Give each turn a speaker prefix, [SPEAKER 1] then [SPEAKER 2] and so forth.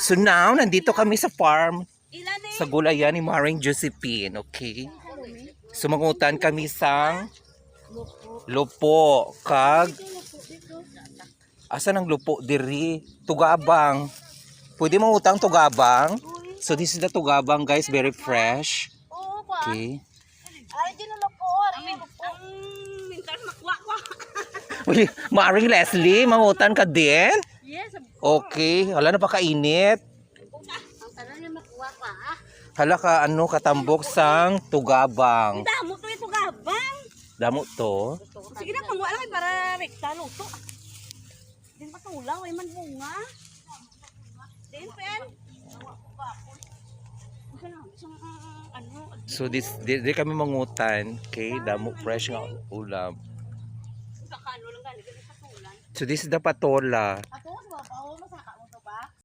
[SPEAKER 1] So now, nandito kami sa farm. Sa gulayan ni Maring Josephine, okay? So mangutan kami sa lupo. Kag, asan ang lupo diri? Tugabang. Pwede mangutang tugabang. So this is the tugabang guys, very fresh. Okay. Uli, Maring Leslie, mangutan ka din? Okay, wala na pa kainit. Hala ka ano katambok sang tugabang.
[SPEAKER 2] Damo to ito gabang.
[SPEAKER 1] Damo to.
[SPEAKER 2] Sige na panguha lang para rekta luto. Din patulaw ay man bunga. Din pen.
[SPEAKER 1] So this di kami mangutan, okay? Damo fresh nga ulam. So this is the patola.